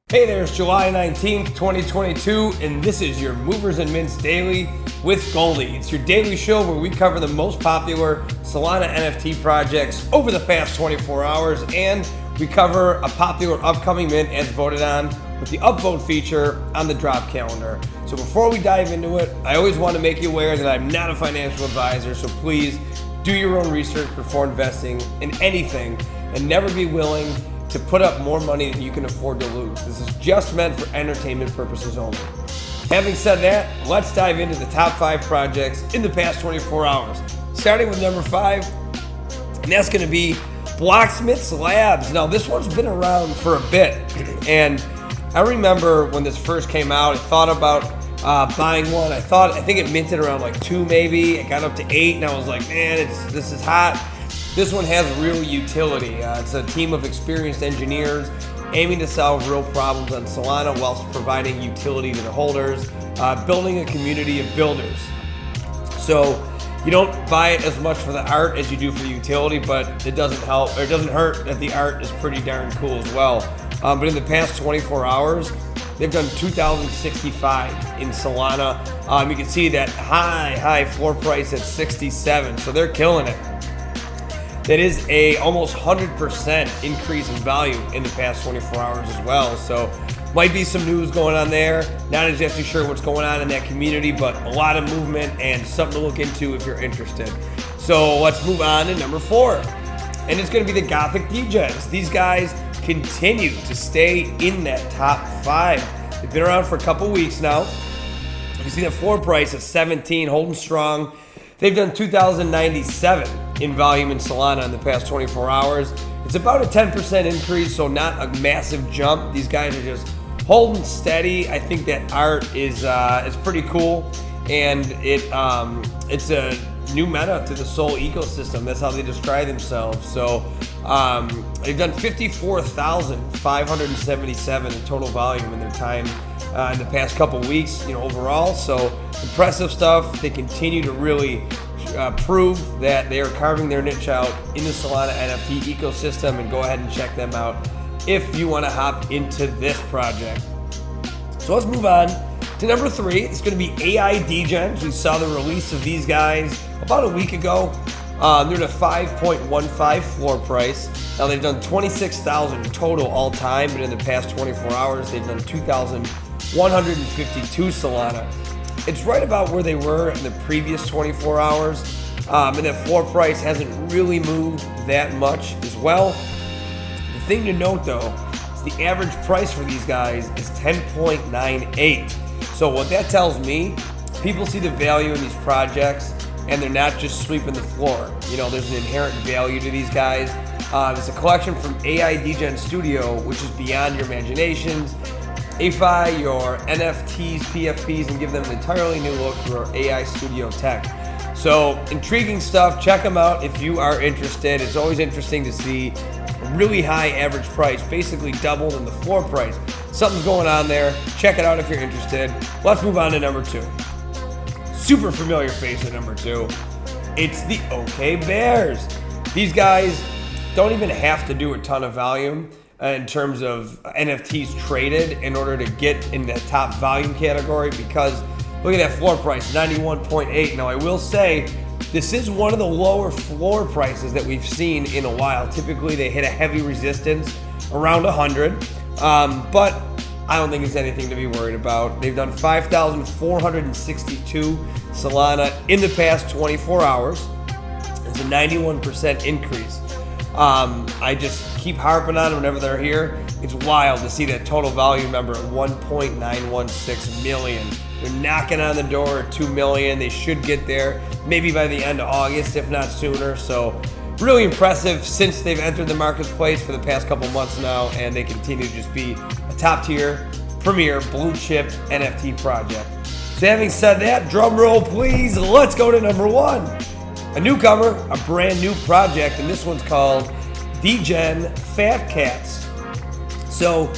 Hey there, it's July 19th, 2022, and this is your Movers and Mints Daily with Goldie. It's your daily show where we cover the most popular Solana NFT projects over the past 24 hours, and we cover a popular upcoming mint as voted on with the upvote feature on the drop calendar. So before we dive into it, I always want to make you aware that I'm not a financial advisor, so please do your own research before investing in anything and never be willing to put up more money than you can afford to lose. This is just meant for entertainment purposes only. Having said that, let's dive into the top 5 projects in the past 24 hours. Starting with number 5, and that's going to be Blocksmith Labs. Now, this one's been around for a bit, and I remember when this first came out, I thought about buying one. I think it minted around like 2 maybe. It got up to 8, and I was like, man, this is hot. This one has real utility. It's a team of experienced engineers aiming to solve real problems on Solana whilst providing utility to the holders, building a community of builders. So you don't buy it as much for the art as you do for the utility, but it doesn't hurt that the art is pretty darn cool as well. But in the past 24 hours, they've done 2,065 in Solana. You can see that high floor price at 67, so they're killing it. That is a almost 100% increase in value in the past 24 hours as well. So might be some news going on there. Not exactly sure what's going on in that community, but a lot of movement and something to look into if you're interested. So let's move on to number 4. And it's going to be the Gothic Degens. These guys continue to stay in that top 5. They've been around for a couple weeks now. You can see that floor price of 17 holding strong. They've done 2,097 in volume in Solana in the past 24 hours. It's about a 10% increase, so not a massive jump. These guys are just holding steady. I think that art is pretty cool, and it's a new meta to the Sol ecosystem. That's how they describe themselves. So they've done 54,577 in total volume in their time in the past couple weeks, overall. So impressive stuff. They continue to really prove that they are carving their niche out in the Solana NFT ecosystem, and go ahead and check them out if you want to hop into this project. So let's move on to number 3. It's going to be AI Degens. We saw the release of these guys about a week ago. They're at a 5.15 floor price. Now they've done 26,000 total all time, but in the past 24 hours, they've done 2,152 Solana. It's right about where they were in the previous 24 hours, and that floor price hasn't really moved that much as well. The thing to note though is the average price for these guys is 10.98. So what that tells me, people see the value in these projects and they're not just sweeping the floor. There's an inherent value to these guys. It's a collection from AI Degens Studio, which is beyond your imaginations. AFI your NFTs, PFPs, and give them an entirely new look through our AI Studio tech. So intriguing stuff. Check them out if you are interested. It's always interesting to see a really high average price, basically double than the floor price. Something's going on there. Check it out if you're interested. Let's move on to number 2. Super familiar face at number 2. It's the OK Bears. These guys don't even have to do a ton of volume in terms of NFTs traded in order to get in that top volume category, because look at that floor price, 91.8. Now I will say this is one of the lower floor prices that we've seen in a while. Typically they hit a heavy resistance around 100, but I don't think it's anything to be worried about. They've done 5,462 Solana in the past 24 hours. It's a 91% increase. I just keep harping on them whenever they're here. It's wild to see that total volume number at 1.916 million. They're knocking on the door at 2 million. They should get there maybe by the end of August, if not sooner. So really impressive since they've entered the marketplace for the past couple months now, and they continue to just be a top tier, premier, blue chip NFT project. So having said that, drum roll please, let's go to number 1. A newcomer, a brand new project, and this one's called Degen Fat Cats. So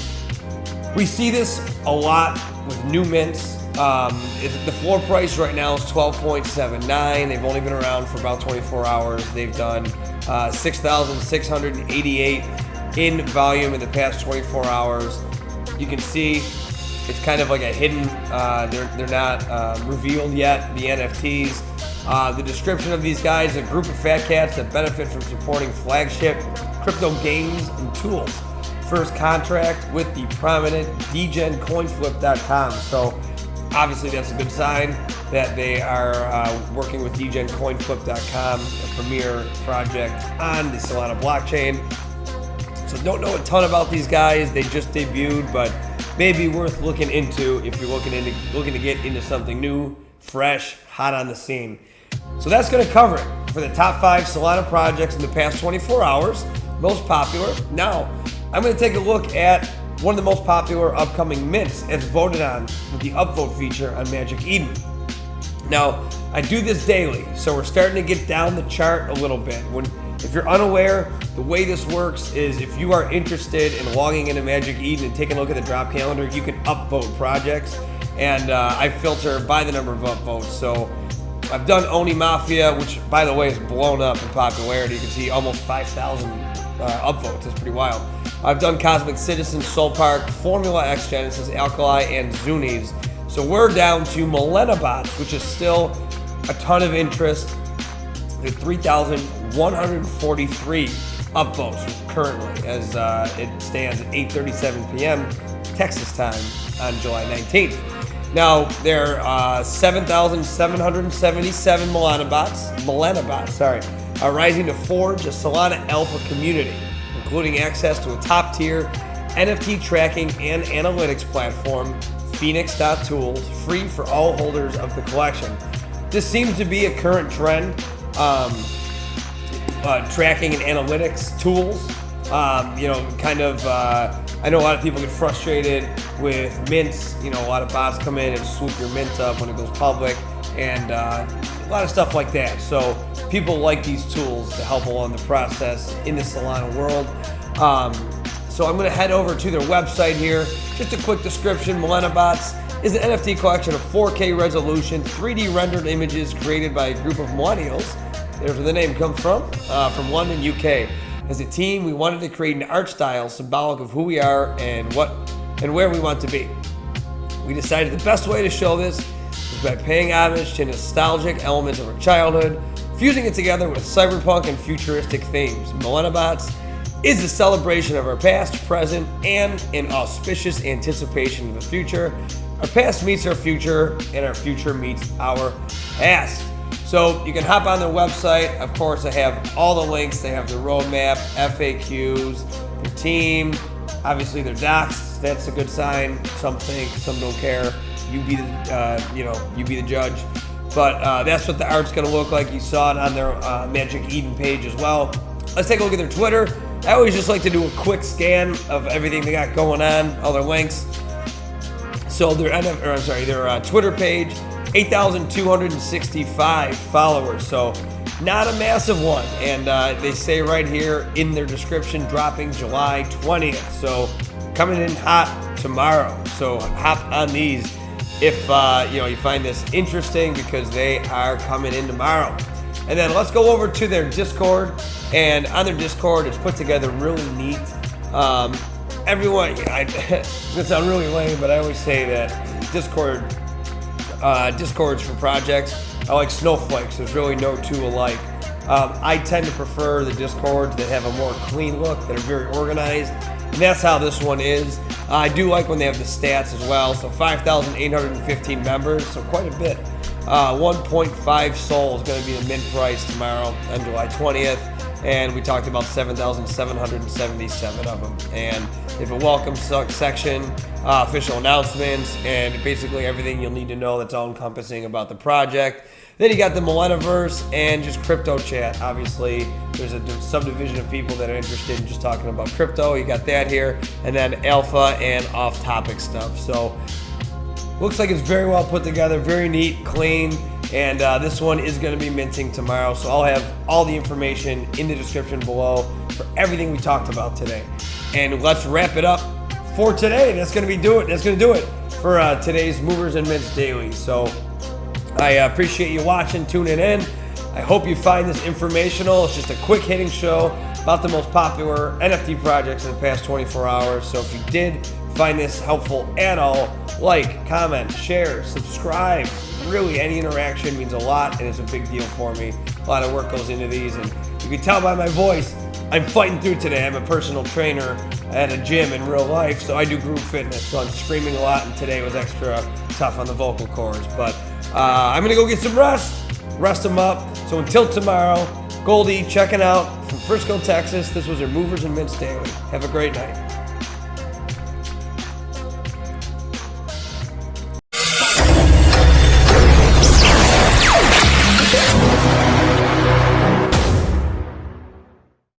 we see this a lot with new mints. The floor price right now is 12.79. They've only been around for about 24 hours. They've done 6,688 in volume in the past 24 hours. You can see it's kind of like a hidden, they're not revealed yet, the NFTs. The description of these guys: a group of fat cats that benefit from supporting flagship crypto games and tools. First contract with the prominent Degen coinflip.com. So obviously that's a good sign that they are working with Degen coinflip.com, a premier project on the Solana blockchain. So don't know a ton about these guys. They just debuted, but maybe worth looking into if you're looking to get into something new, fresh, hot on the scene. So that's going to cover it for the top 5 Solana projects in the past 24 hours, most popular. Now, I'm going to take a look at one of the most popular upcoming mints as voted on with the upvote feature on Magic Eden. Now, I do this daily, so we're starting to get down the chart a little bit. If you're unaware, the way this works is if you are interested in logging into Magic Eden and taking a look at the drop calendar, you can upvote projects, and I filter by the number of upvotes. So I've done Oni Mafia, which by the way is blown up in popularity. You can see almost 5,000 upvotes. That's pretty wild. I've done Cosmic Citizen, Soul Park, Formula X Genesis, Alkali, and Zunies. So we're down to Millenabots, which is still a ton of interest. There's 3,143 upvotes currently as it stands at 8:37 p.m. Texas time on July 19th. Now, there are 7,777 Millenabots, are rising to forge a Solana Alpha community, including access to a top-tier NFT tracking and analytics platform, Phoenix.tools, free for all holders of the collection. This seems to be a current trend. Tracking and analytics tools. I know a lot of people get frustrated with mints. A lot of bots come in and swoop your mint up when it goes public, and a lot of stuff like that. So people like these tools to help along the process in the Solana world. So I'm going to head over to their website here. Just a quick description: Millenabots is an NFT collection of 4K resolution, 3D rendered images created by a group of millennials. There's where the name comes from London, UK. As a team, we wanted to create an art style symbolic of who we are and where we want to be. We decided the best way to show this is by paying homage to nostalgic elements of our childhood, fusing it together with cyberpunk and futuristic themes. Millenabots is a celebration of our past, present, and an auspicious anticipation of the future. Our past meets our future, and our future meets our past. So you can hop on their website. Of course, I have all the links. They have their roadmap, FAQs, their team, obviously their docs. That's a good sign. Some think, some don't care. You be the judge. But that's what the art's going to look like. You saw it on their Magic Eden page as well. Let's take a look at their Twitter. I always just like to do a quick scan of everything they got going on, all their links. So their Twitter page. 8,265 followers, so not a massive one. And they say right here in their description, dropping July 20th. So coming in hot tomorrow. So hop on these if you find this interesting, because they are coming in tomorrow. And then let's go over to their Discord. And on their Discord, it's put together really neat. Everyone, it's gonna sound really lame, but I always say that Discords for projects are like snowflakes. There's really no two alike. I tend to prefer the Discords that have a more clean look, that are very organized, and that's how this one is. I do like when they have the stats as well. So 5,815 members, so quite a bit. 1.5 Sol is going to be the mint price tomorrow on July 20th. And we talked about 7,777 of them. And they have a welcome section, official announcements, and basically everything you'll need to know that's all encompassing about the project. Then you got the Millenaverse and just crypto chat. Obviously, there's a subdivision of people that are interested in just talking about crypto. You got that here. And then alpha and off-topic stuff. So looks like it's very well put together, very neat, clean. And this one is going to be minting tomorrow. So I'll have all the information in the description below for everything we talked about today. And let's wrap it up for today. That's going to do it for today's Movers and Mints Daily. So I appreciate you watching, tuning in. I hope you find this informational. It's just a quick hitting show about the most popular NFT projects in the past 24 hours. So if you did find this helpful at all, like, comment, share, subscribe. Really, any interaction means a lot, and it's a big deal for me. A lot of work goes into these, and you can tell by my voice, I'm fighting through today. I'm a personal trainer at a gym in real life, so I do group fitness, so I'm screaming a lot, and today was extra tough on the vocal cords. But I'm gonna go get some rest them up. So until tomorrow, Goldie checking out from Frisco, Texas. This was your Movers and Mints Daily. Have a great night.